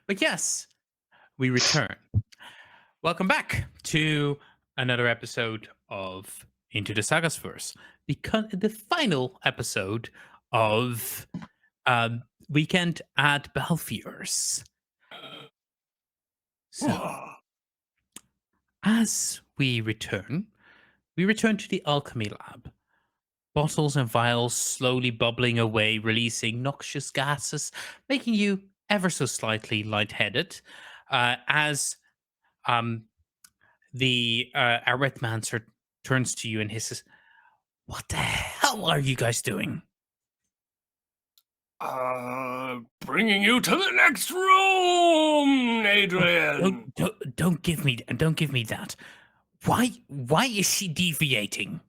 But yes, we return. Welcome back to another episode of Into the Sagas Verse, the final episode of Weekend at Belfiere's. So, as we return to the alchemy lab. Bottles and vials slowly bubbling away, releasing noxious gases, making you ever so slightly lightheaded. As um, the Arithmancer turns to you and hisses, "What the hell are you guys doing?" Bringing you to the next room, Adrian. Don't give me that. Why is she deviating?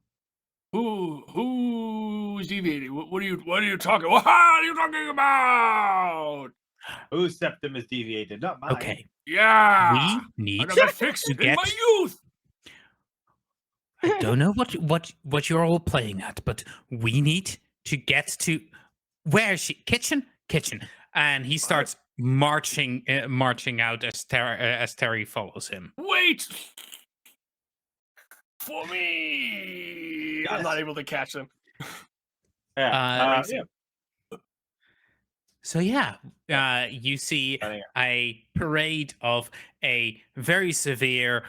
Who's deviating? What are you talking? What are you talking about? Whose septum is deviated? Not mine. Okay, Yeah, we need I got that fixed to in get. my youth. I don't know what you're all playing at, but we need to get to where is she? Kitchen, and he starts marching out as Terry follows him. Wait for me. I'm not able to catch them. Yeah. So you see a parade of a very severe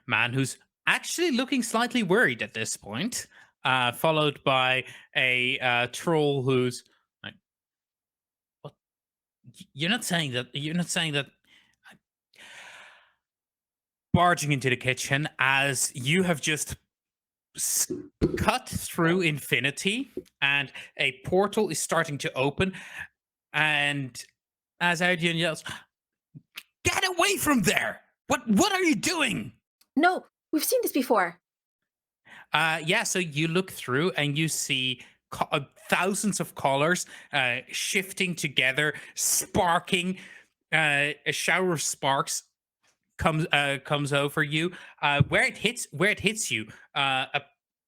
man who's actually looking slightly worried at this point, followed by a troll who's like, "What? You're not saying that? You're not saying that?" Barging into the kitchen as you have just cut through infinity and a portal is starting to open, and as Adrian yells, "Get away from there! What are you doing?" No, we've seen this before. So you look through and you see thousands of colors shifting together, sparking. A shower of sparks comes over you. Where it hits you,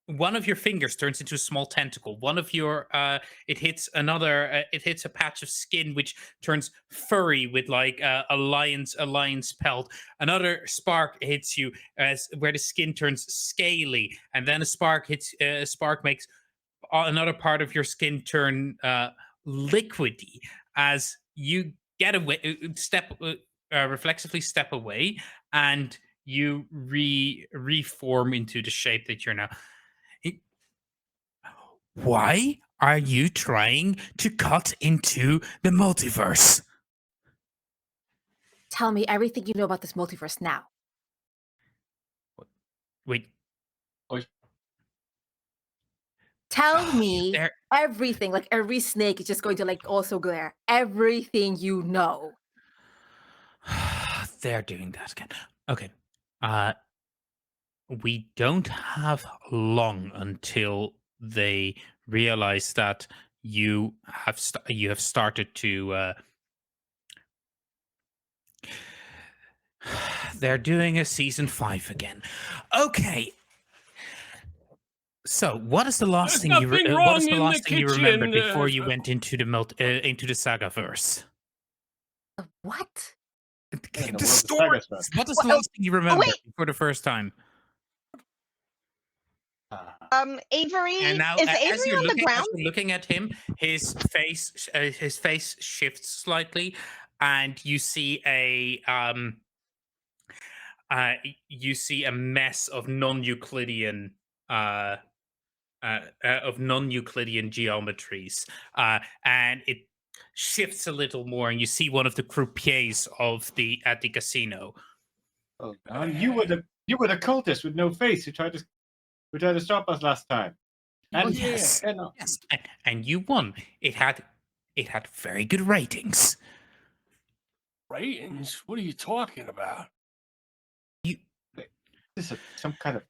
one of your fingers turns into a small tentacle. One of your it hits another. It hits a patch of skin which turns furry with like a lion's pelt. Another spark hits you as where the skin turns scaly, and then a spark makes another part of your skin turn liquidy as you get away, reflexively step away, and you reform into the shape that you're now. Why are you trying to cut into the multiverse? Tell me everything you know about this multiverse now. Wait. Tell me everything. Like every snake is just going to like also glare. Everything you know. They're doing that again. Okay. We don't have long until they realize that you have started to. They're doing a season 5 again. Okay. So, what is the last thing you remembered before you went into the Sagaverse? What? The story. What is the last thing you remember for the first time? Avery. And now, is as Avery you're on the ground? looking at him, his face shifts slightly, and you see a mess of non-Euclidean geometries, and it shifts a little more, and you see one of the croupiers at the casino. Oh, you were the cultist with no face who tried to stop us last time. And yes, and you won. It had very good ratings. Ratings? What are you talking about? This is some kind of.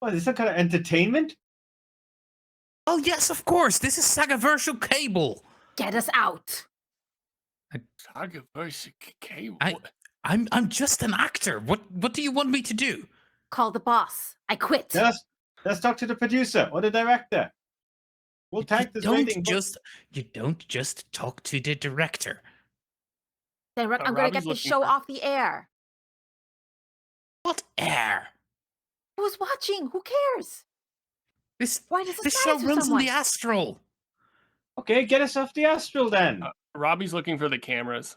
What is this? Some kind of entertainment? Oh yes, of course. This is Sagaversal Cable. Get us out. Sagaversal Cable. I'm just an actor. What do you want me to do? Call the boss. I quit. Let's talk to the producer or the director. We'll You tag this don't rating. you don't just talk to the director. Then I'm gonna Robbie's get the looking show for- off the air. What air? Who's watching? Who cares? This Why does this this show matter to runs in someone? the astral. Okay, get us off the astral then. Robbie's looking for the cameras.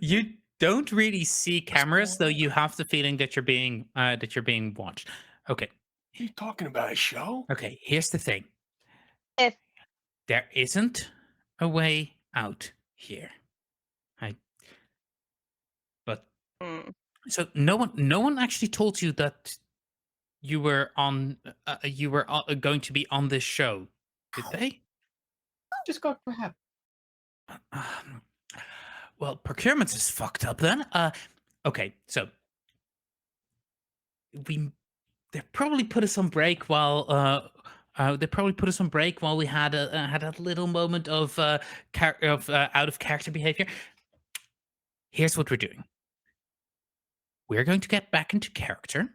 You don't really see cameras, though. You have the feeling that you're being watched. Okay. What are you talking about? A show? Okay. Here's the thing. If- There isn't a way out here. But Mm. so no one actually told you that you were going to be on this show, did they? Just got grabbed. Um, well, procurement is fucked up then. Okay, so they probably put us on break while we had a little moment of out of character behavior. Here's what we're doing. We're going to get back into character.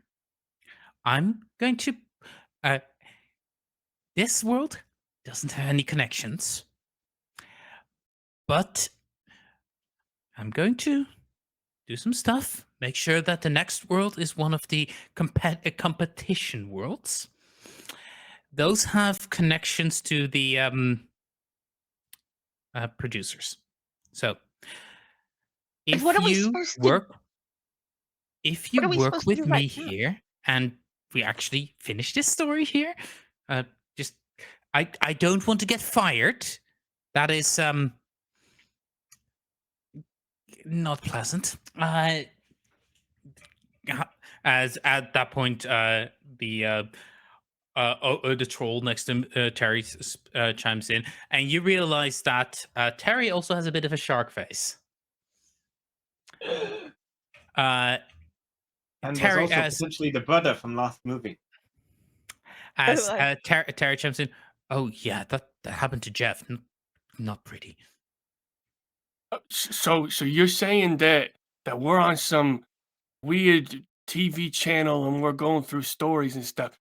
I'm going to. This world doesn't have any connections, but I'm going to do some stuff. Make sure that the next world is one of the competition worlds. Those have connections to the producers. So, if what are we you supposed to- work, if you what are we work supposed to with do me right now? here, and we actually finish this story here, just I don't want to get fired. That is not pleasant. As at that point, the troll next to Terry chimes in, and you realize that Terry also has a bit of a shark face. And Terry, was also potentially the brother from last movie. as Terry chimes in, oh yeah, that happened to Jeff. Not pretty. So you're saying that we're on some weird TV channel and we're going through stories and stuff.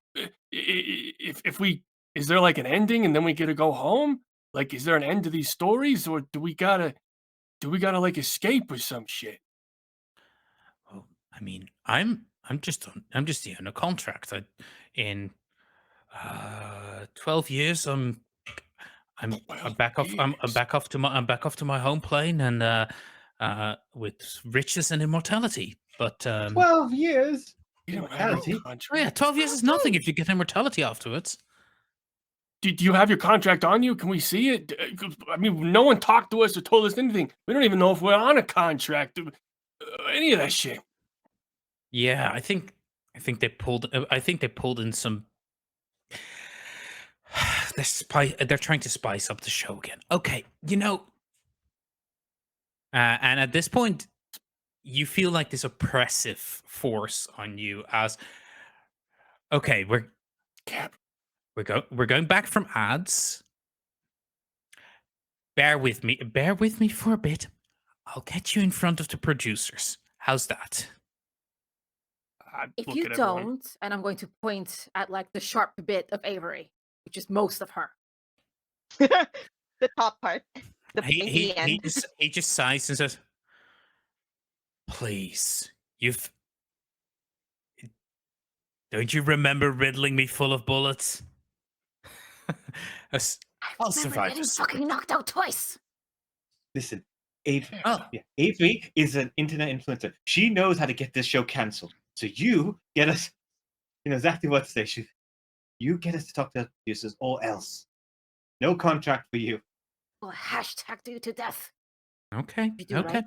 If we is there like an ending and then we get to go home? Like, is there an end to these stories, or do we gotta like escape or some shit? Well, I mean, I'm just here on a contract. In 12 years, I'm back off. I'm back off to my home plane and with riches and immortality. But 12 years? You don't have Immortality? no oh contract. yeah, 12 years is nothing if you get immortality afterwards. Do you have your contract on you? Can we see it? 'Cause, I mean, no one talked to us or told us anything. We don't even know if we're on a contract. Any of that shit. Yeah, I think they pulled. I think they pulled in some. They're trying to spice up the show again. Okay, and at this point, you feel like this oppressive force on you. As okay, Cap. we're going back from ads. Bear with me for a bit. I'll get you in front of the producers. How's that? I'd If look you at everyone. don't, and I'm going to point at like the sharp bit of Avery, which is most of her. The top part. The pointy end. He just sighs and says, "Please, don't you remember riddling me full of bullets? I'll Remember survive getting this. fucking knocked out twice. Listen, Avery. Oh, Yeah, Avery is an internet influencer. She knows how to get this show cancelled. So you get us, you know exactly what to say. You get us to talk to the producers or else. No contract for you. Will hashtag you to death. okay, You do, okay.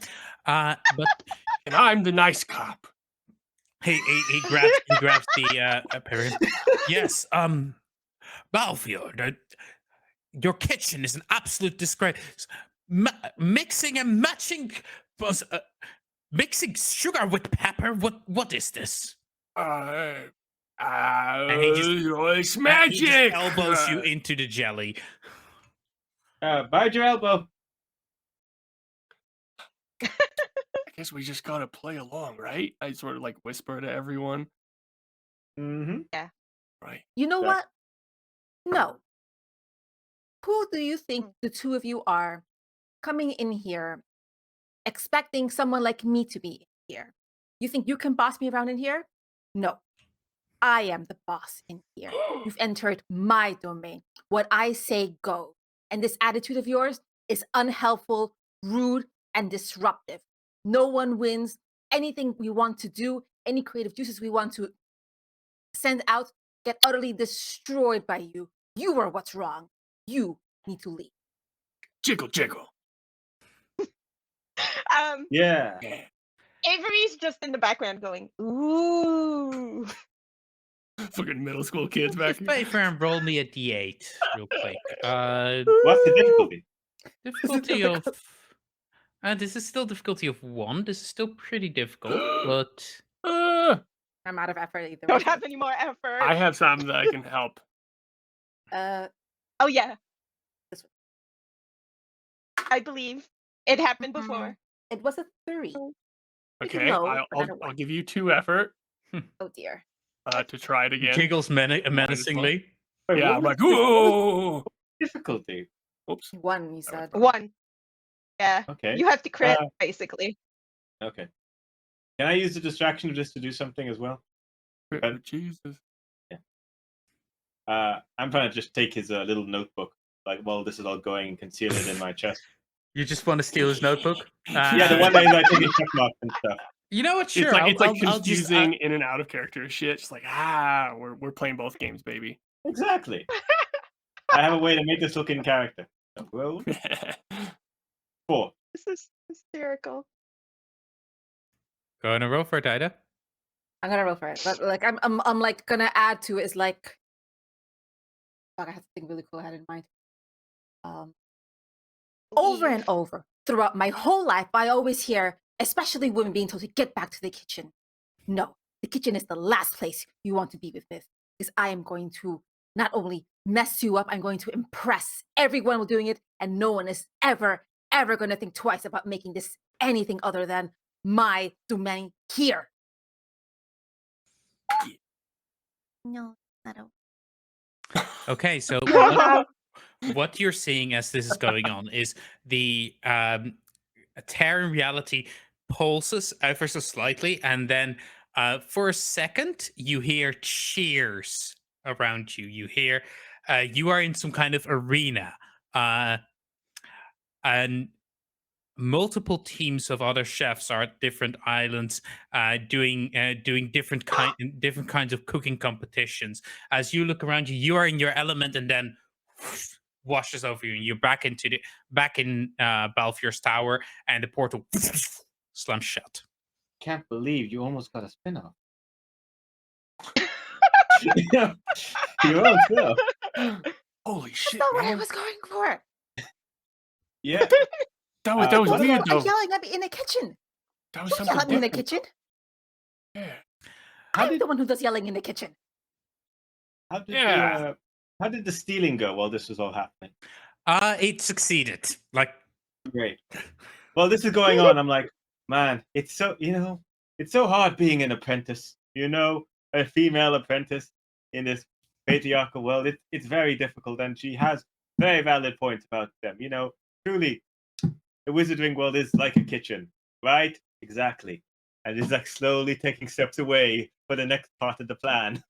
right? But And I'm the nice cop. he grabs the period. Yes, Battlefield, your kitchen is an absolute disgrace. Mixing and matching, mixing sugar with pepper. What is this? And he just- it's And magic. He just elbows you into the jelly. Bide your elbow. I guess we just gotta play along, right? I sort of like whisper to everyone. Mm-hmm. Right. You know That- what? No. who do you think the two of you are coming in here expecting someone like me to be here? You think you can boss me around in here? No. I am the boss in here. You've entered my domain. What I say go. And this attitude of yours is unhelpful, rude, and disruptive. No one wins. Anything we want to do, any creative juices we want to send out, get utterly destroyed by you. You are what's wrong. You need to leave. Jiggle, jiggle. Yeah. Avery's just in the background going, ooh. Fucking middle school kids back Just favor and roll me a d8 real quick. What's the difficulty? Difficulty of. This is still difficulty of 1. This is still pretty difficult, but I'm out of effort either. Don't way. have any more effort. I have something that I can help. Oh, yeah. This one. I believe it happened before. It was a 3. Okay, No, I'll, but I don't I'll want- give you 2 effort Oh dear. to try it again. jiggles menacingly. Wait, Yeah, what I'm was like, the whoa. difficulty? Oops. 1, you said. 1. Yeah. Okay. You have to crit, Uh, basically. Okay. Can I use the distraction of this to do something as well? Jesus. I'm trying to just take his little notebook, like while this is all going, and conceal it in my chest. You just want to steal his notebook? Yeah, the one that he's like taking check marks and stuff. You know what? Sure. It's like I'll just, confusing in and out of character shit. Just like, we're playing both games, baby. Exactly. I have a way to make this look in character. So, roll 4. This is hysterical. Go on a roll for it, Ida. I'm gonna roll for it, but like I'm like gonna add to it is like. Fuck, I have something really cool I had in mind. Over and over throughout my whole life, I always hear, especially women being told to get back to the kitchen. No, the kitchen is the last place you want to be with this, because I am going to not only mess you up, I'm going to impress everyone with doing it, and no one is ever going to think twice about making this anything other than my domain here. No, not over. Okay, so what you're seeing as this is going on is the Terran reality pulses ever so slightly, and then for a second you hear cheers around you. You hear you are in some kind of arena, and multiple teams of other chefs are at different islands doing different kinds of cooking competitions. As you look around you, you are in your element, and then washes over you, and you're back in Balfur's tower, and the portal slams shut. Can't believe you almost got a spin-off. You almost will. Holy That's shit, not what I man. was going for. Yeah. That was What weird I'm though. yelling at me in the kitchen. That was Don't yell at me in the something kitchen. different. I'm the one who does yelling in the kitchen. How did Yeah. how did the stealing go while this was all happening? It succeeded. Like, Great. Well, this is going on. I'm like, man, it's so it's so hard being an apprentice. A female apprentice in this patriarchal world. It's very difficult, and she has very valid points about them. Truly, the wizarding world is like a kitchen, right? Exactly. And it's like slowly taking steps away for the next part of the plan,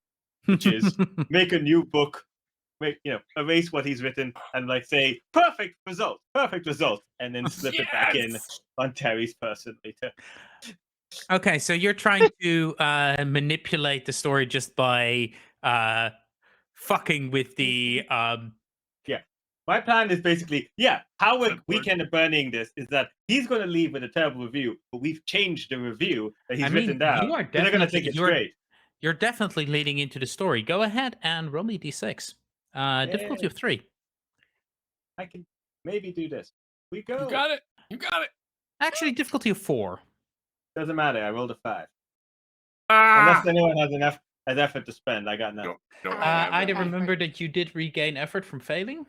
which is make a new book, erase what he's written, and like say perfect result, and then slip it back in on Terry's person later. Okay, so you're trying to manipulate the story just by fucking with the My plan is basically, how we can burning this is that he's going to leave with a terrible review, but we've changed the review that he's written down. You are and they're going to definitely think it's great. you're definitely leading into the story. Go ahead and roll me d6. Difficulty of 3. I can maybe do this. We go. You got it. You got it. Actually, difficulty of 4. Doesn't matter. I rolled a 5. Ah! Unless anyone has effort to spend, I got nothing. Ida, remember that you did regain effort from failing.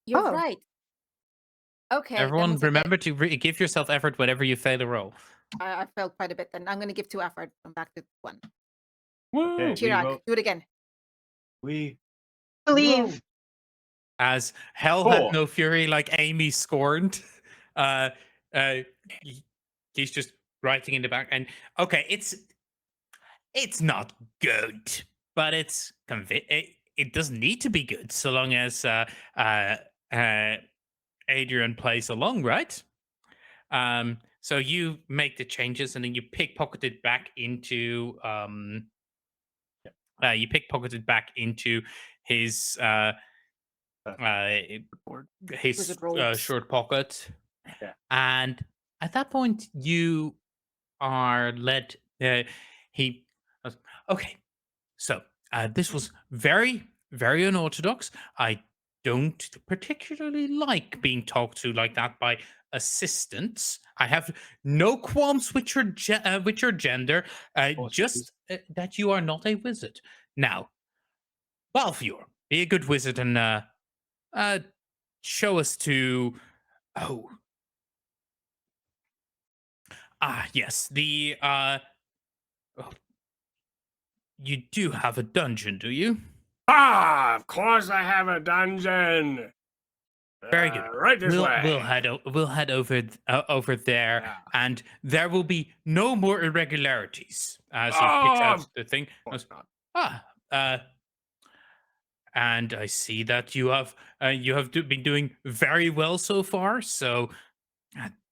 You're Oh. right. Okay. that Everyone, means, okay, remember to give yourself effort whenever you fail a roll. I failed quite a bit. Then I'm going to give 2 effort. I'm back to 1. Woo! Okay. Chirag, roll- do it again. We Believe. as hell Four. had no fury, like Amy scorned. Uh, he's just writing in the back, and okay, it's not good, but it doesn't need to be good so long as uh, Adrian plays along, right? So you make the changes, and then you pickpocket it back into his Board. Wizard robes. short pocket, Yeah. and at that point you are led. He okay. So this was very, very unorthodox. I don't particularly like being talked to like that by assistants. I have no qualms with your gender, course, just that you are not a wizard. Now, Balfior, be a good wizard and show us to. Oh, yes, the oh, you do have a dungeon, do you? Of course I have a dungeon. Very good. Right this way. We'll head over there, Yeah. and there will be no more irregularities. As he Oh, picks out the thing. Of course not. And I see that you have been doing very well so far. So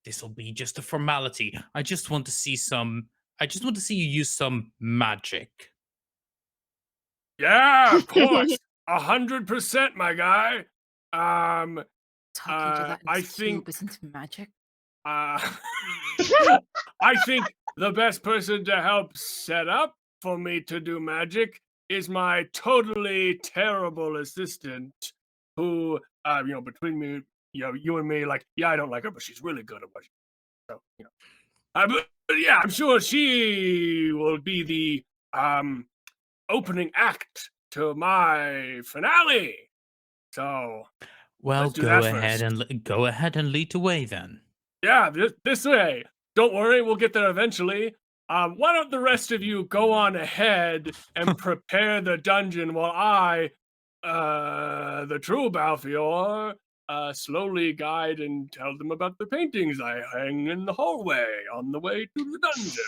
this will be just a formality. I just want to see you use some magic. Yeah, of course. 100%, my guy. Talking to that I in think- cube isn't magic. I think the best person to help set up for me to do magic is my totally terrible assistant who, between me, you and me, like, yeah, I don't like her, but she's really good at what she does. So, but yeah, I'm sure she will be the opening act to my finale. So, Well, Let's do that go ahead and lead the way then. yeah, this way. Don't worry, we'll get there eventually. Why don't the rest of you go on ahead and prepare the dungeon while I, the true Balfior, slowly guide and tell them about the paintings I hang in the hallway on the way to the dungeon.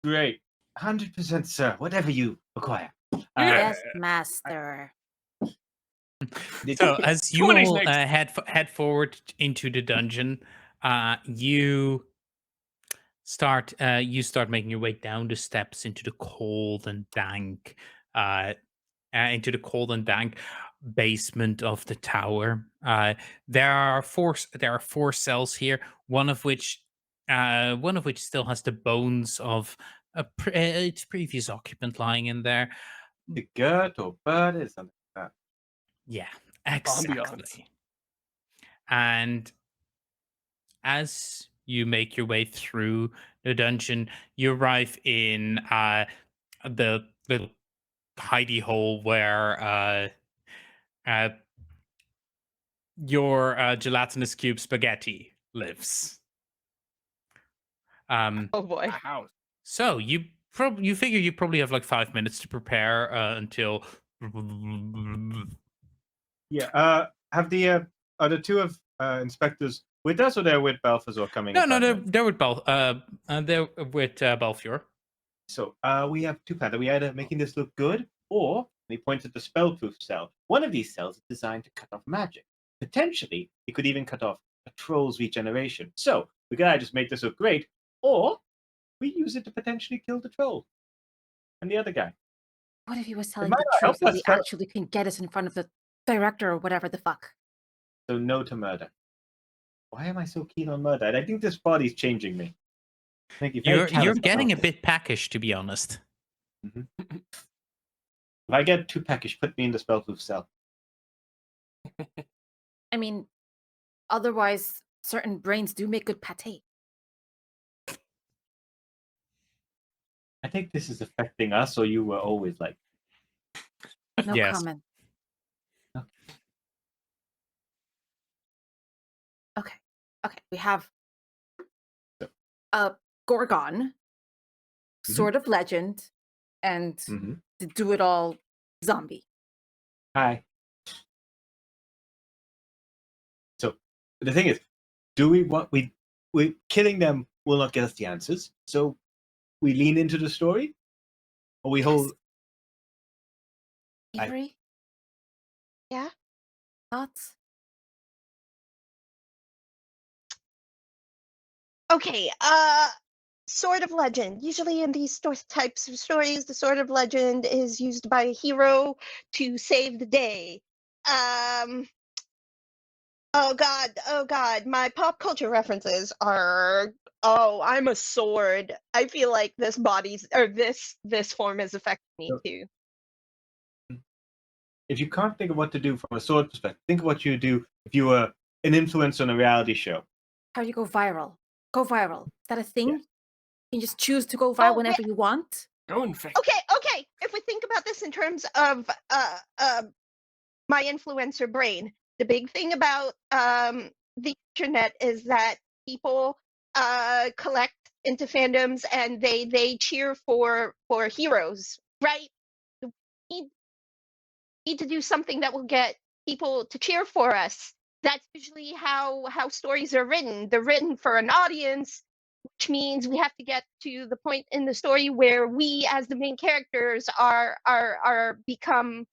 Great. 100%, sir. Whatever you require. Yeah. Yes, master. So as you 20 all snakes. head forward into the dungeon, you start making your way down the steps into the cold and dank basement of the tower. There are four cells here, one of which still has the bones of its previous occupant lying in there. The gut or bird or something like that. Yeah, exactly. Ambiance. And as you make your way through the dungeon, you arrive in the little hidey hole where your gelatinous cube spaghetti lives. Oh A boy. house. So you figure you probably have like 5 minutes to prepare until. Yeah. Have the are the two of inspectors with us, or they're with Balthazar coming? No, in no, five they're minutes? they're with Balfior. So we have two plans. We either making this look good, or he points at the spellproof cell. One of these cells is designed to cut off magic. Potentially, it could even cut off a troll's regeneration. So we could either just make this look great, or we use it to potentially kill the troll and the other guy. What if he was telling might the not help truth so us we tell- actually can get us in front of the director or whatever the fuck? So no to murder. Why am I so keen on murder? I think this body's changing me. Thank you. You're getting a bit peckish, to be honest. If I get too peckish, put me in the spellproof cell. I mean, otherwise, certain brains do make good pate. I think this is affecting us, or you were always like. No Yes. comment. Okay. Okay. We have So- a Gorgon, sort of legend, and Mhm. the do it all zombie. Hi. the thing is, do we want we killing them will not get us the answers, so we lean into the story, or we hold. I- Avery? Yeah? Thoughts? Okay, Sword of Legend. Usually in these types of stories, the Sword of Legend is used by a hero to save the day. Oh God, my pop culture references are, oh, I'm a sword. I feel like this form is affecting me So- too. If you can't think of what to do from a sword perspective, think of what you would do if you were an influencer on a reality show. How do you go viral? Go viral. Is that a thing? Yes. You can just choose to go viral Oh, whenever you want? Go infect. Okay. If we think about this in terms of my influencer brain, the big thing about the internet is that people collect into fandoms and they cheer for heroes, right? We need to do something that will get people to cheer for us. That's usually how stories are written. They're written for an audience, which means we have to get to the point in the story where we, as the main characters, are become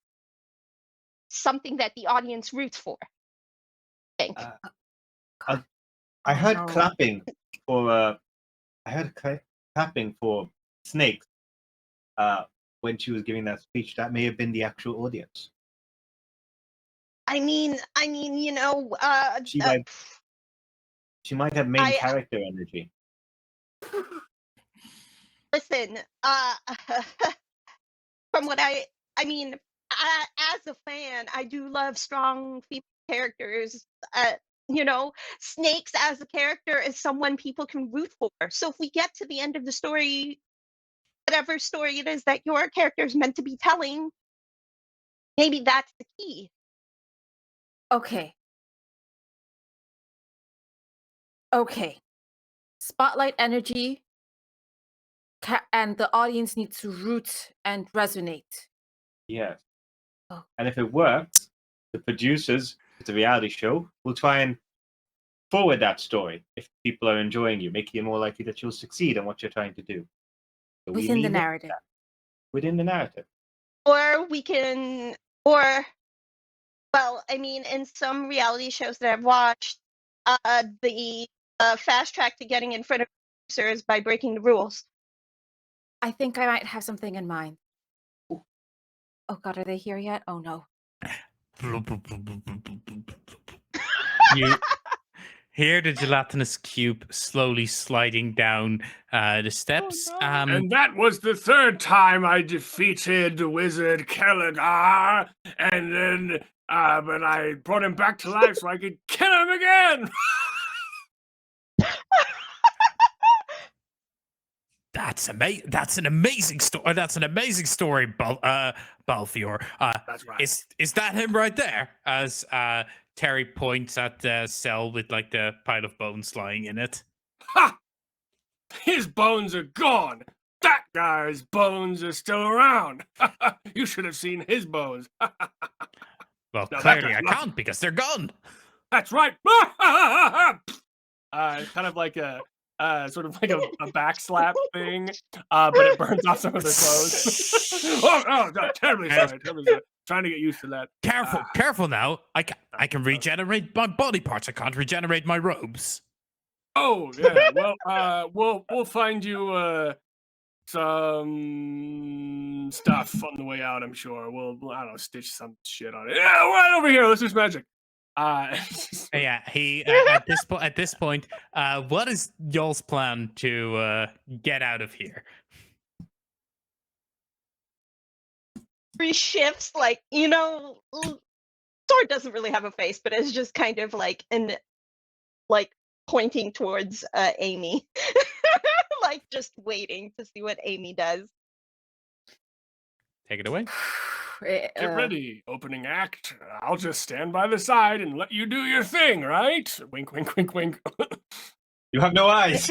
something that the audience roots for. I think. I heard no. clapping for. I heard clapping for Snakes when she was giving that speech. That may have been the actual audience. I mean, you know, She might have main I- character energy. listen, from what I mean, as a fan, I do love strong female characters. You know, Snakes as a character is someone people can root for. So if we get to the end of the story, whatever story it is that your character is meant to be telling, maybe that's the key. Okay. Okay. Spotlight energy, and the audience needs to root and resonate. Yes. Oh. And if it works, the producers, it's a reality show, will try and forward that story if people are enjoying you, making it more likely that you'll succeed in what you're trying to do. So we Within the lean into narrative. that. Within the narrative. Or we can, or, well, I mean, in some reality shows that I've watched, the fast track to getting in front of producers by breaking the rules. I think I might have something in mind. Oh God, are they here yet? Oh no. You hear the gelatinous cube slowly sliding down the steps. no. And that was the third time I defeated the wizard Kelagar, and then, but I brought him back to life so I could kill him again. That's amazing. That's an amazing story. That's an amazing story, Balfior. That's right. Is that him right there? As Terry points at the cell with like the pile of bones lying in it. Ha! His bones are gone. That guy's bones are still around. You should have seen his bones. Well, Now that clearly guy's I lucky. can't because they're gone. That's right. Kind of like a sort of like a backslap thing, but it burns off some of their clothes. oh, no, terribly sorry. Trying to get used to that. Careful now. I can regenerate my body parts. I can't regenerate my robes. Oh yeah. Well, we'll find you some stuff on the way out. I'm sure. We'll I don't know, stitch some shit on it. Yeah, right over here. Let's use magic. Yeah, he at this point, what is y'all's plan to get out of here? Three shifts, like, you know, Sword doesn't really have a face, but it's just kind of like pointing towards Amy. Like just waiting to see what Amy does. Take it away. Get ready. Opening act. I'll just stand by the side and let you do your thing, right? Wink, wink, wink, wink. You have no eyes.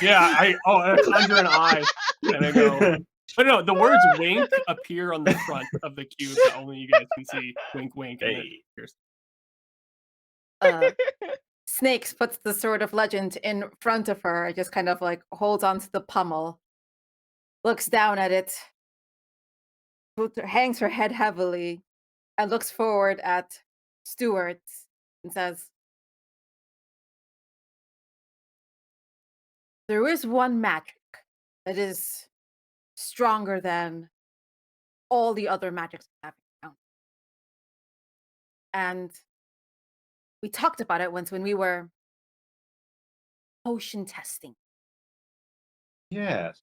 Yeah, I conjure an eye and I go. But no, the words "wink" appear on the front of the cube that only you guys can see. Wink, wink. And it appears. Snakes puts the Sword of Legend in front of her, just kind of like holds onto the pommel, looks down at it, hangs her head heavily, and looks forward at Stuart and says, "There is one magic that is stronger than all the other magics we have around. And we talked about it once when we were potion testing. Yes,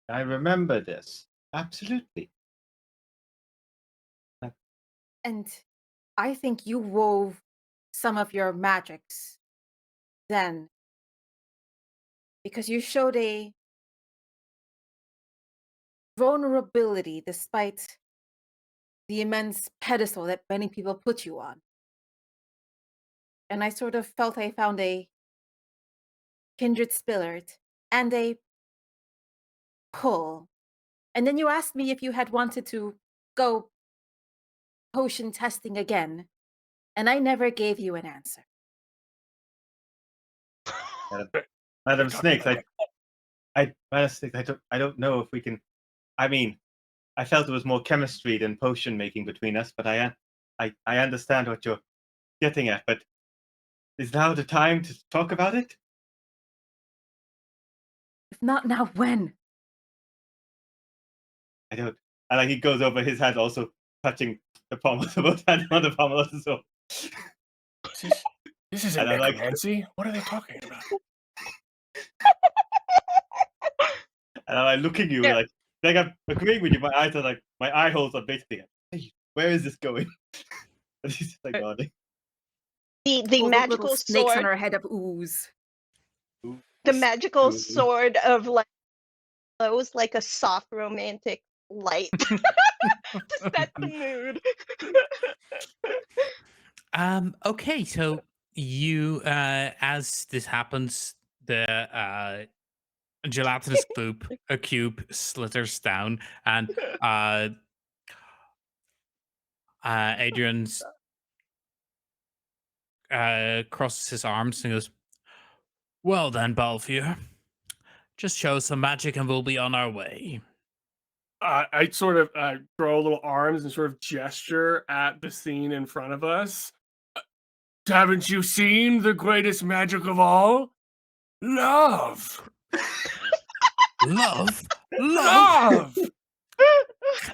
I remember this. Absolutely. And I think you wove some of your magics then because you showed a vulnerability despite the immense pedestal that many people put you on. And I sort of felt I found a kindred spirit and a pull. And then you asked me if you had wanted to go potion testing again, and I never gave you an answer. Madam Snakes, Madam Snakes, I don't know if we can. I mean, I felt it was more chemistry than potion making between us, but I understand what you're getting at. But is now the time to talk about it? If not now, when? I don't. I like he goes over his hand, also touching the palm of both hands on the palm of the sword. This isn't And I'm like- necromancy. What are they talking about? And I'm like looking at you Yeah. like I'm agreeing with you. My eyes are like my eye holes are basically. Hey, where is this going? And he's just like nodding. The All the little magical snakes on sword, her head of ooze. the magical Ooh. sword of like glows like a soft romantic light to set the mood. Okay, so you as this happens, the gelatinous cube slithers down, and Adrian's crosses his arms and goes, "Well then, Balfour, just show some magic and we'll be on our way." I sort of throw little arms and sort of gesture at the scene in front of us. Haven't you seen the greatest magic of all? Love! Love, love. Love!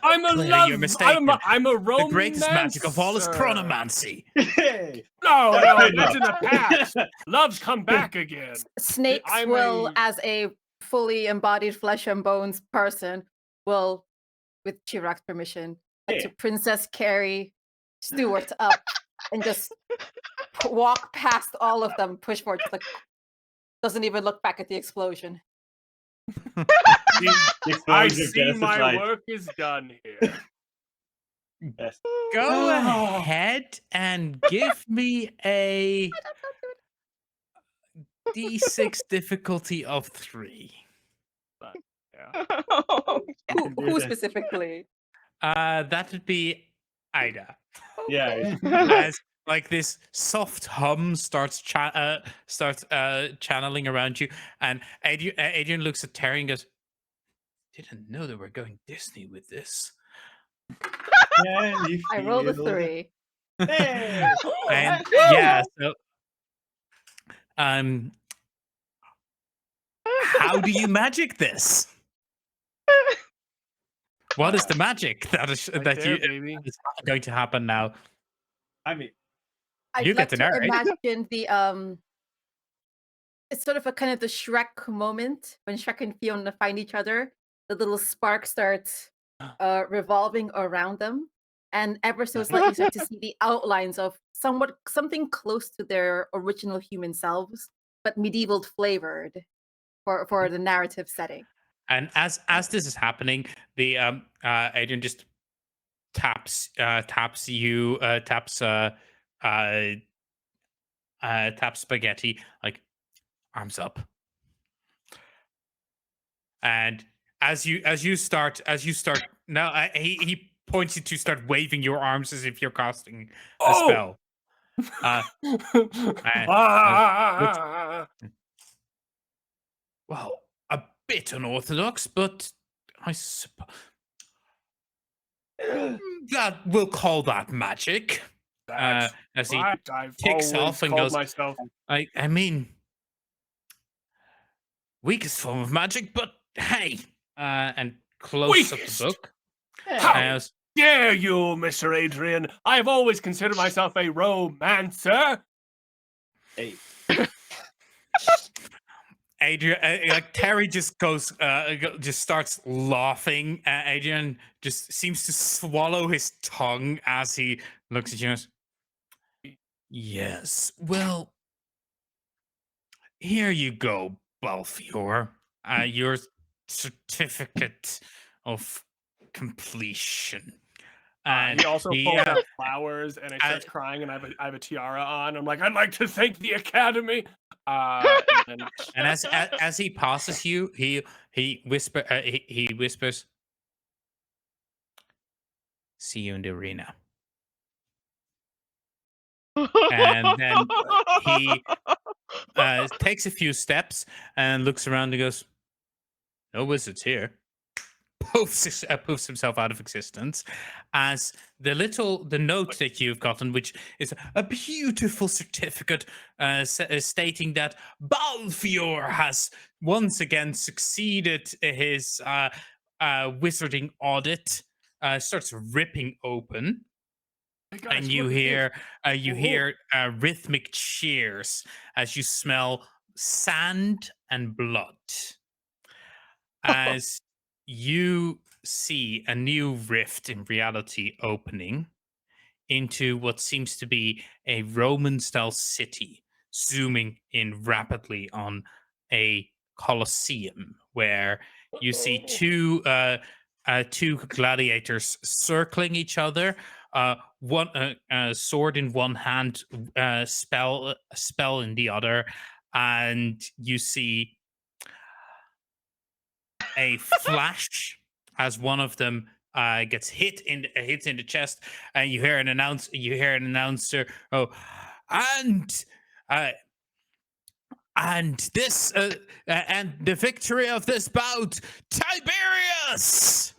I'm a Claire, love. you're mistaken. I'm a The romancer. greatest magic of all is chronomancy. Hey! No, Fair that's in the enough. past. Love's come back again. Snakes I'm will, a- as a fully embodied flesh and bones person, will, with Chirac's permission, Yeah. to Princess Carrie Stewart up and just walk past all of them, push forward, just like doesn't even look back at the explosion. The I explosion of see Genesis my light. work is done here. Yes. Go Oh. ahead and give me a D6 difficulty of 3. Yeah. Who Yes. specifically? That would be Ida. Yeah. As like this soft hum starts channeling around you, and Adrian looks at Terry and goes, "Didn't know they were going Disney with this." Can you I rolled a feel the- 3. Hey! And yeah, so how do you magic this? What is the magic that is Right that there, you baby. is going to happen now? I mean, I'd You like get to narrate. imagine the it's sort of a kind of the Shrek moment when Shrek and Fiona find each other. The little spark starts revolving around them, and ever so slightly start to see the outlines of something close to their original human selves, but medieval flavored for the narrative setting. And as this is happening, the Adrian just taps Spaghetti, like, arms up. And as you start now, he points you to start waving your arms as if you're casting a Oh! spell. Uh, looks, Ah, well, a bit unorthodox, but I suppose that we'll call that magic. That's As he right. I've ticks always off and called goes, myself. I mean, weakest form of magic, but hey, and closes up the Weakest? book. How As dare you, Mr. Adrian? I've always considered myself a romancer. Hey, Adrian, like Terry just goes, just starts laughing. Adrian just seems to swallow his tongue as he looks at you. And goes, yes, well, here you go, Balfior. Your certificate of completion. And He also he, pulls out flowers, and I I- starts crying, and I have a tiara on. I'm like, I'd like to thank the Academy. And then and as he passes you, he whispers, "See you in the arena." And then he takes a few steps and looks around and goes, "No wizards here." Poofs himself out of existence as the note that you've gotten, which is a beautiful certificate stating that Balfior has once again succeeded his wizarding audit, starts ripping open. hey guys, And you look at this. hear you Whoa. hear rhythmic cheers as you smell sand and blood as you see a new rift in reality opening into what seems to be a Roman style city, zooming in rapidly on a Colosseum where you see two gladiators circling each other. One sword in one hand, spell in the other, and you see a flash as one of them gets hits in the chest, and you hear an announcer. Oh, and uh, this and the victory of this bout, Tiberius.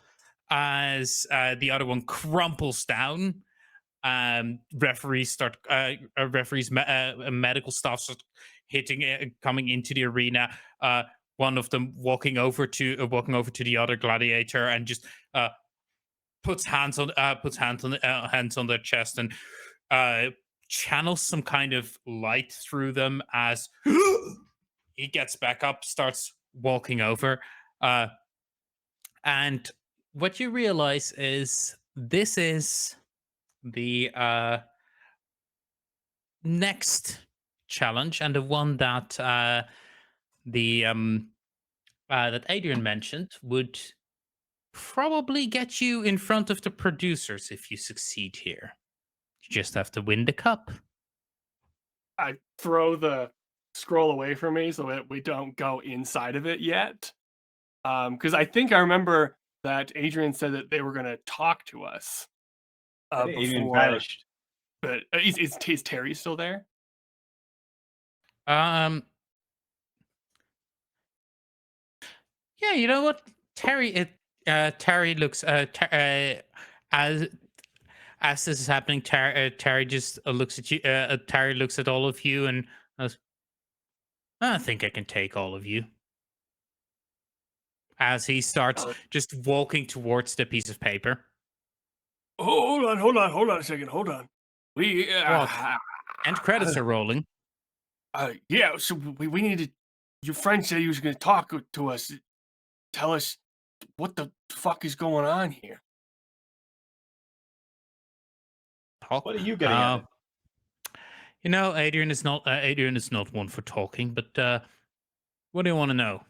As the other one crumples down, referees start. Medical staff start coming into the arena. One of them walking over to the other gladiator and just puts hands on their chest and channels some kind of light through them as he gets back up, starts walking over, and what you realize is this is the next challenge and the one that that Adrian mentioned would probably get you in front of the producers if you succeed here. You just have to win the cup. I throw the scroll away from me so that we don't go inside of it yet. Because I think I remember that Adrian said that they were going to talk to us. Adrian Before, vanished. but is Terry still there? Yeah, you know what, Terry? Terry looks as this is happening. Terry just looks at you. Terry looks at all of you and goes, "I think I can take all of you." As he starts Oh. just walking towards the piece of paper. Hold on a second. Hold on. We What? And credits are rolling. yeah. So we needed. Your friend said he was going to talk to us, tell us what the fuck is going on here. Talk. What are you getting at? You know, Adrian is not one for talking, but what do you want to know?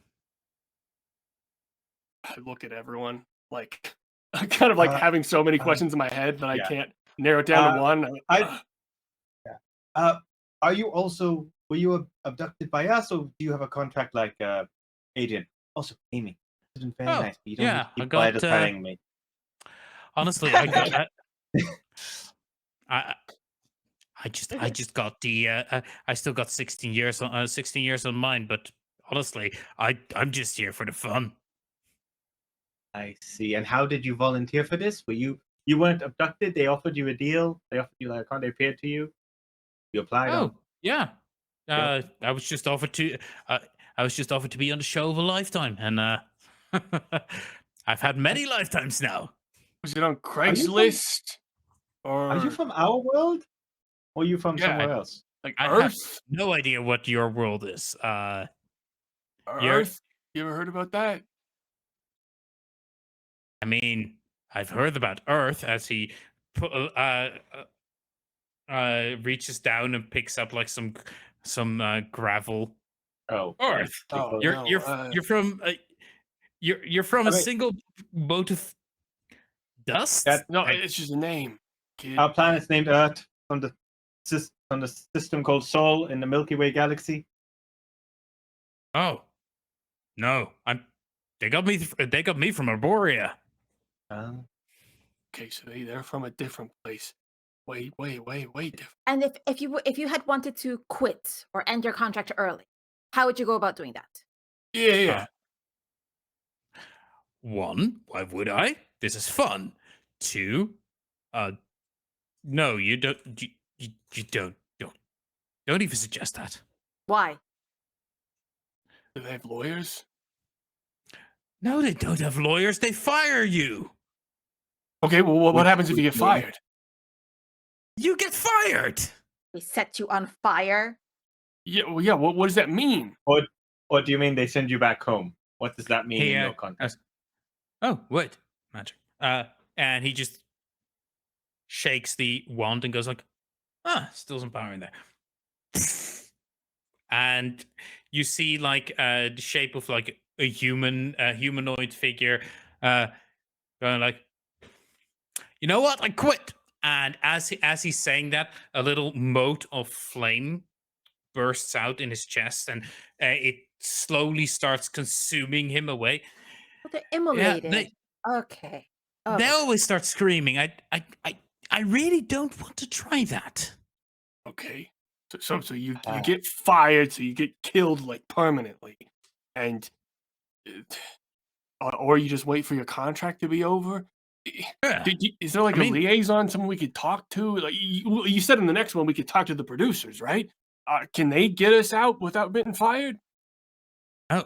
I look at everyone like I'm kind of like having so many questions in my head that I yeah. can't narrow it down to one. Are you also, were you abducted by us, or do you have a contract like Adrian? Also, pay me. It's been very Oh, nice, but you don't yeah, need I to keep got, quiet as paying me. Honestly, I I just got the I still got 16 years on mine, but honestly, I'm just here for the fun. I see. And how did you volunteer for this? You weren't abducted? They offered you a deal? They offered you like a contract, they paid to you? You applied on. Oh, yeah. Yep. I was just offered to I was just offered to be on the show of a lifetime, and I've had many lifetimes now. Was it on you from- Craigslist Are you or from our world? Or are you from Yeah, somewhere else? like I have Earth? no idea what your world is. You're Earth? You ever heard about that? I mean, I've heard about Earth as he reaches down and picks up like some gravel. Oh, Earth. Oh You're no. you're f- you're from you're from I a mean, single boat of dust. that No, I- it's just a name, kid. our planet's named Earth from the system called Sol in the Milky Way galaxy. oh no, they got me. They got me from Arborea. Okay, so they're from a different place. Way different. And if you had wanted to quit or end your contract early, how would you go about doing that? Yeah. One, why would I? This is fun. Two, no, you don't. You don't even suggest that. Why? Do they have lawyers? No, they don't have lawyers. They fire you. Okay, well, what Would- happens if you would get you- fired? You get fired. They set you on fire? Yeah, well, yeah. What does that mean? Or do you mean they send you back home? What does that mean Hey, in your context? Oh, wait, magic. And he just shakes the wand and goes like, still some power in there. And you see like the shape of like a humanoid figure, going like, you know what? I quit. And as he's saying that, a little mote of flame bursts out in his chest, and it slowly starts consuming him away. Well, they're immolated. they Okay. they Okay. always start screaming. I really don't want to try that. Okay, so you Ah. get fired, so you get killed like permanently, and or you just wait for your contract to be over. Yeah. Is there like I mean- a liaison, someone we could talk to? Like you said in the next one, we could talk to the producers, right? Can they get us out without getting fired? Oh,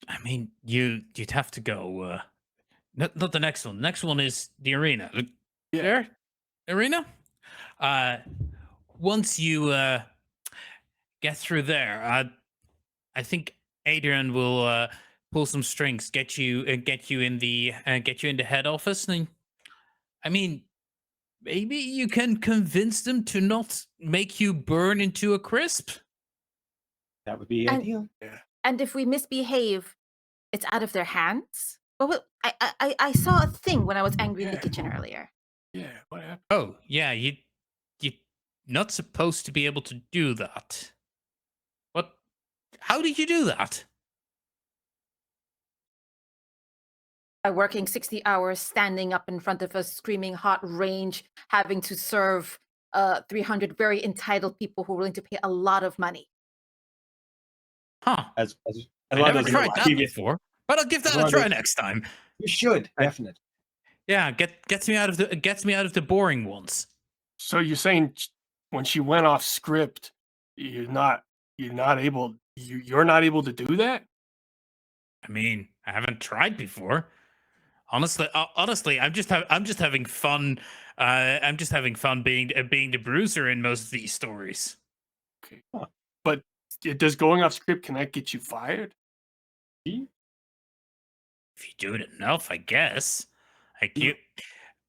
I mean, you'd have to go. Not the next one. The next one is the arena. Look, Yeah. There, arena. Once you get through there, I think Adrian will pull some strings, get you in the head office. And I mean, maybe you can convince them to not make you burn into a crisp. That would be And- ideal. And if we misbehave, it's out of their hands? Well, I saw a thing when I was angry in the Yeah. kitchen earlier. Yeah, what happened? Oh, yeah, you're not supposed to be able to do that. What? How did you do that? By working 60 hours, standing up in front of a screaming hot range, having to serve 300 very entitled people who are willing to pay a lot of money. Huh. As I long never as tried that previous- before, but I'll give that as a long try as- next time. You should I- definitely. Yeah, gets me out of the boring ones. So you're saying when she went off script, you're not able to do that? I mean, I haven't tried before. Honestly, I'm just having fun. I'm just having fun being the bruiser in most of these stories. Okay, but does going off script, can that get you fired? If you do it enough, I guess. Like you,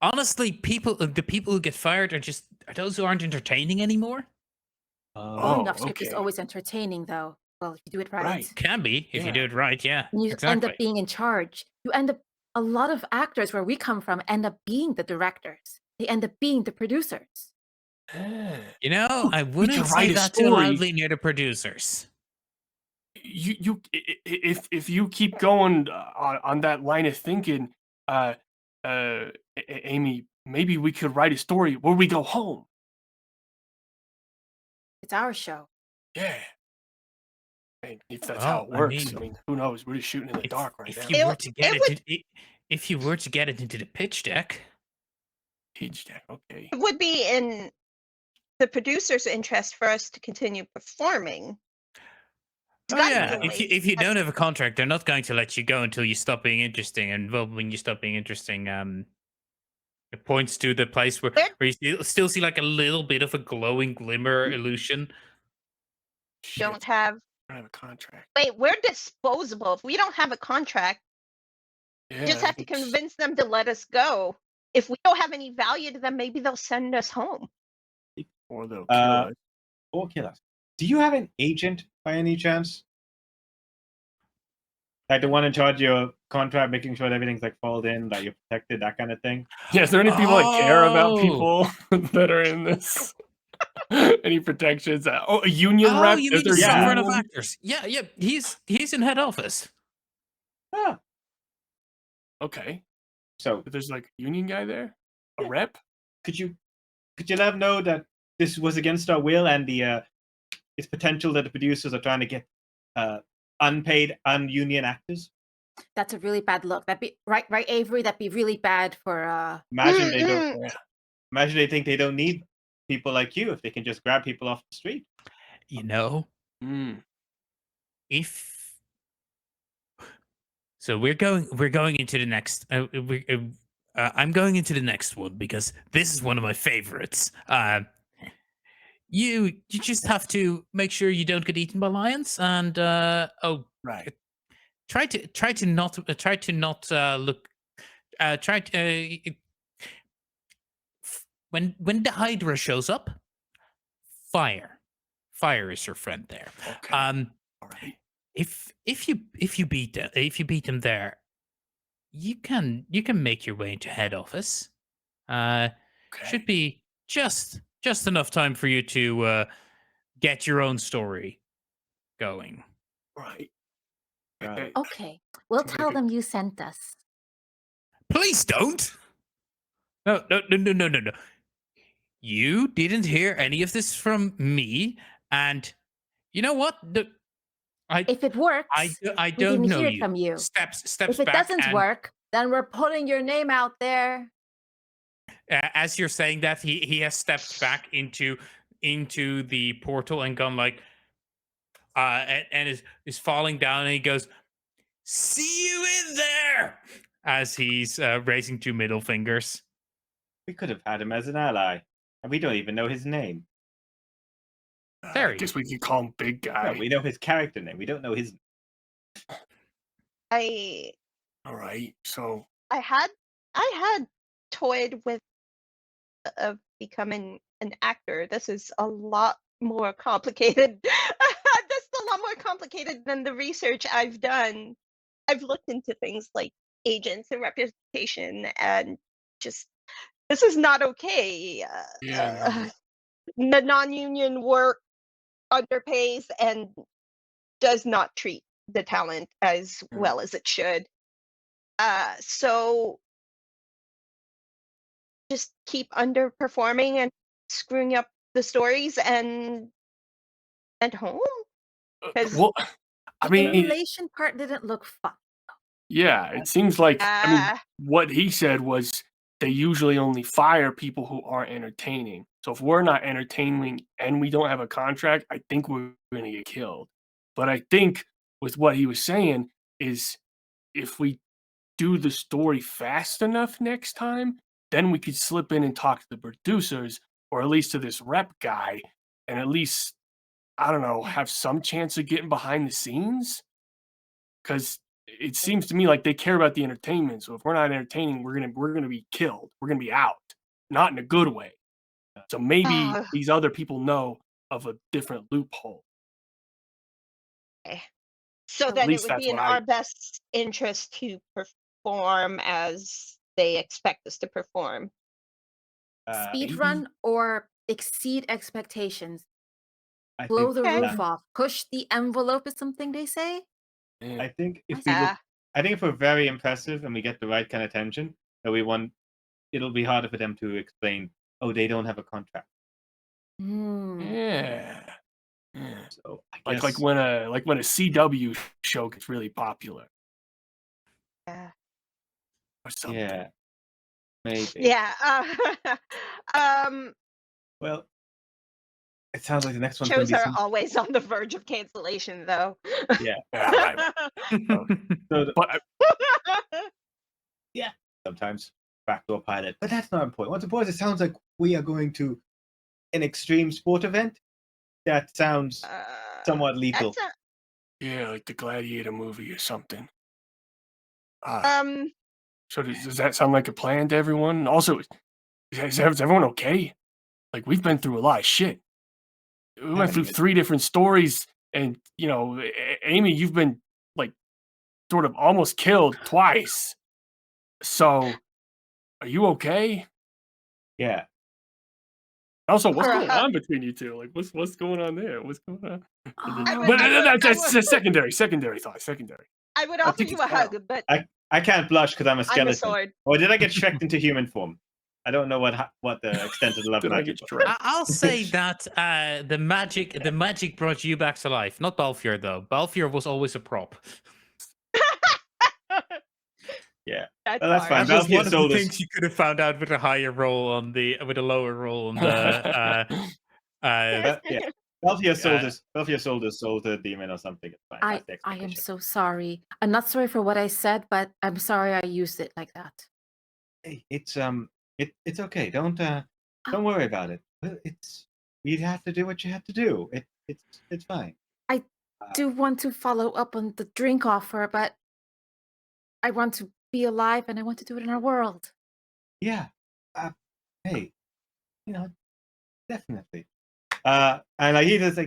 honestly, the people who get fired are those who aren't entertaining anymore. Oh, Enough script is okay. always entertaining, though. Well, if you do it right. Right. Can be if Yeah. you do it right. Yeah, And you exactly. end up being in charge. You end up, a lot of actors where we come from end up being the directors. They end up being the producers. Ah. You know, I could wouldn't say write a that too story. loudly near the producers. If you keep going on that line of thinking, Amy, maybe we could write a story where we go home. It's our show. Yeah. And if that's Well, how it I works, mean, who knows? We're just shooting in the if dark right if now. you were to get it would if you were to get it into the pitch deck, Teach deck, okay. it would be in the producer's interest for us to continue performing. oh yeah, Respectfully, if you but don't have a contract, they're not going to let you go until you stop being interesting. And well, when you stop being interesting, it points to the place where Where- where you still see like a little bit of a glowing glimmer illusion. Shit, don't have. I don't have a contract. Wait, we're disposable. If we don't have a contract, Yeah, just have to it's- convince them to let us go. If we don't have any value to them, maybe they'll send us home. Or they'll kill Uh, us. Or kill us. Do you have an agent by any chance? Like the one in charge of your contract, making sure that everything's like followed in, that you're protected, that kind of thing. Yeah, is there any people that care about Oh. people that are in this? Any protections? Oh, a union Oh, rep? you Is mean the there sovereign of union? actors? Yeah, yeah. He's in head office. Ah, Okay. so But there's like a union guy there? A rep? could you let them know that this was against our will and the it's potential that the producers are trying to get unpaid, ununion actors? That's a really bad look. That'd be right, Avery. That'd be really bad for. Imagine they don't. Mm-mm. Imagine they think they don't need people like you if they can just grab people off the street. You know, Mm. if so, we're going into the next. I'm going into the next one because this is one of my favorites. You just have to make sure you don't get eaten by lions, and Right. try to not look. Try to when the Hydra shows up, fire is your friend there. Okay. All right. If you beat them there, you can make your way into head office. Okay. Should be just enough time for you to get your own story going. Right. Right. Okay, we'll Seems like tell a- them you sent us. Please don't. No. You didn't hear any of this from me, and you know what? If it works, I we don't didn't know hear it you. from you. Steps If it back. doesn't and, work, then we're putting your name out there. as you're saying that, he has stepped back into the portal and gone like, and is falling down, and he goes, "See you in there!" As he's raising two middle fingers. We could have had him as an ally, and we don't even know his name. I Very. guess we could call him Big Guy. No, we know his character name. We don't know his. I All right. So I had toyed with becoming an actor. This is a lot more complicated. This is a lot more complicated than the research I've done. I've looked into things like agents and representation, and just this is not okay. Yeah, The non-union work underpays and does not treat the talent as Mm. well as it should. So just keep underperforming and screwing up the stories and home. 'Cause- well, I The mean, emulation part didn't look fun. yeah, it seems like I mean, Uh, what he said was they usually only fire people who aren't entertaining. So if we're not entertaining and we don't have a contract, I think we're going to get killed. But I think with what he was saying is if we do the story fast enough next time, then we could slip in and talk to the producers or at least to this rep guy and at least, I don't know, have some chance of getting behind the scenes. Because it seems to me like they care about the entertainment. So if we're not entertaining, we're gonna be killed. We're gonna be out, not in a good way. So maybe Ah. these other people know of a different loophole. so At then it least would that's be in what I- our best interest to perform as they expect us to perform. Speed maybe- run or exceed expectations. I Blow think, the Okay. roof off. Push the envelope is something they say. Yeah. I think if I we see. look, I think if we're very impressive and we get the right kind of tension that we want, it'll be harder for them to explain. Oh, they don't have a contract. Hmm. Yeah. Yeah. So I Like guess when a CW show gets really popular Yeah. or something. yeah, maybe. Yeah. Um, Well, it sounds like the next one's going to shows be are some. always on the verge of cancellation, though. Yeah. Yeah, right. So But yeah, sometimes backdoor pilot, but that's not important. What's important? It sounds like we are going to an extreme sport event. That sounds somewhat lethal. That's yeah, like the Gladiator movie or something. a, So does that sound like a plan to everyone? Also, is everyone okay? Like we've been through a lot of shit. We went through Haven't 3 different stories, and Amy, you've been like sort of almost killed twice. So, are you okay? Yeah. Also, what's For a going hug. on between you two? Like, what's going on there? What's going on? Oh, But I would- that's a secondary thought. Secondary. I would I'll offer take you his a hug, but I can't blush because I'm a I'm skeleton. a sword. Or did I get Shrek into human form? I don't know what the extent of the love Did I magic get was. Shrek? I'll say that the magic brought you back to life, not Balfior though. Balfior was always a prop. Yeah. That's, Well, that's hard. fine. That was Balfior one of the sold us. things you could have found out with a higher roll on with a lower roll on the. But, yeah. Balfior sold Yeah. us. Balfior sold us soul to a demon or something. It's fine. That's the I am expectation. so sorry. I'm not sorry for what I said, but I'm sorry I used it like that. Hey, it's okay. Don't worry about it. You have to do what you have to do. It's fine. I do want to follow up on the drink offer, but I want to be alive and I want to do it in our world. Yeah. Hey, definitely. And like he's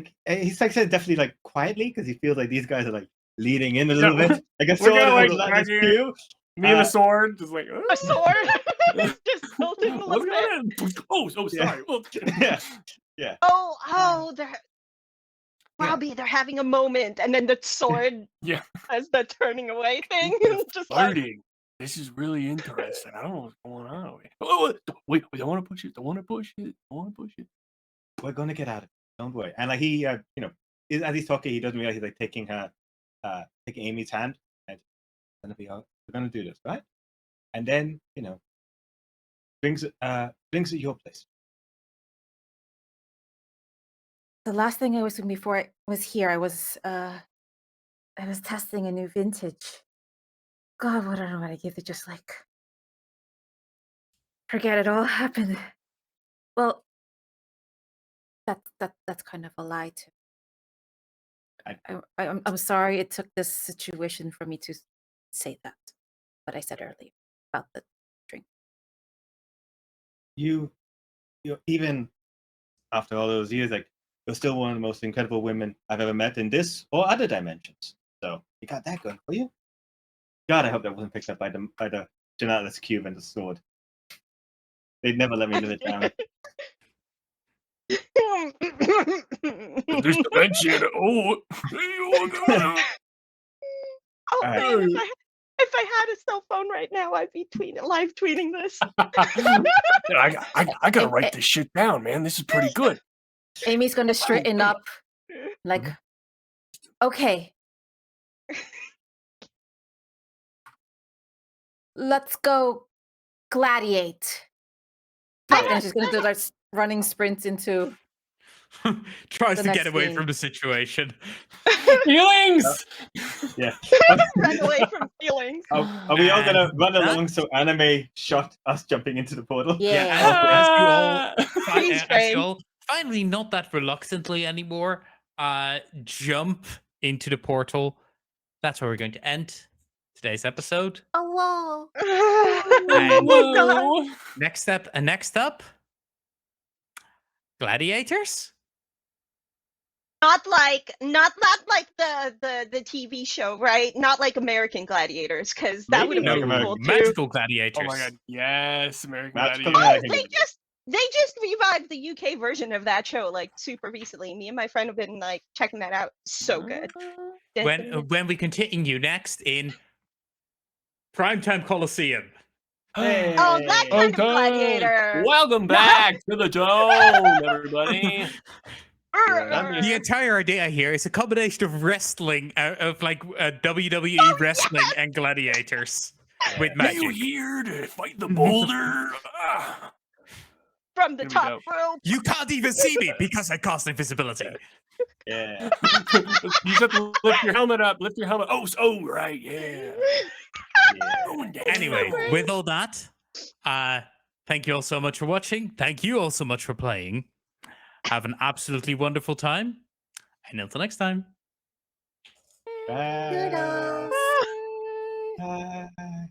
like said definitely like quietly because he feels like these guys are like leading in a little Yeah, bit. Like a we're sword gonna, will like, let right this here. cue. Me and a sword, just like A sword. Just tilted a What's little going bit. on? Oh, Yeah. sorry. Oh. Yeah. They're Robbie, they're having a moment, and then the sword Yeah. has the turning away thing. They're Just like, flirting. This is really interesting. I don't know what's going on. Wait, don't want to push it. Don't want to push it. Don't want to push it. We're gonna get out of it. Don't worry. And like he as he's talking, he doesn't realize he's like taking Amy's hand and it's gonna be all we're gonna do this, right? And then, brings it to your place. The last thing I was doing before I was here, I was testing a new vintage. God, what I don't want to give it just like forget it all happened. Well, that's kind of a lie too. I'm sorry it took this situation for me to say that, what I said earlier about the drink. You even after all those years, like you're still one of the most incredible women I've ever met in this or other dimensions. So you got that going for you. God, I hope that wasn't picked up by the Gelatinous cube and the sword. They'd never let me live it down. This dimension. Oh. Oh, Alright. man, if I had a cell phone right now, I'd be live tweeting this. I gotta write this shit down, man. This is pretty good. Amy's gonna straighten up, like, okay. Let's go gladiate. And she's gonna do like running sprints into Tries The to get next away scene. from the situation. Feelings. Yeah. Run away from feelings. Are we all gonna And run that- along so anime shot us jumping into the portal? Yeah. as you Freeze frame. all finally, not that reluctantly anymore, jump into the portal. That's where we're going to end today's episode. Oh whoa. Oh my God. Whoa. Next up, gladiators. Not like the TV show, right? Not like American Gladiators, because that would Maybe have like been cool American- too. Magical gladiators. Oh my god. Yes, American Magical Gladiator. Gladiator. Oh, they just revived the UK version of that show like super recently. Me and my friend have been like checking that out. So good. When we continue next in Primetime Coliseum. Hey. Oh, that kind of Okay. gladiator. Welcome back to the dome, everybody. Yeah. The entire idea here is a combination of wrestling, of like WWE wrestling and gladiators with Are you magic. here to fight the boulder? From the Here we top go. rope. You can't even see me because I cast invisibility. Yeah. You just have to lift your helmet up. Lift your helmet. Oh, right, yeah. Yeah. Going down. Anyway, with all that, thank you all so much for watching. Thank you all so much for playing. Have an absolutely wonderful time. And until next time. Bye. Toodles. Bye.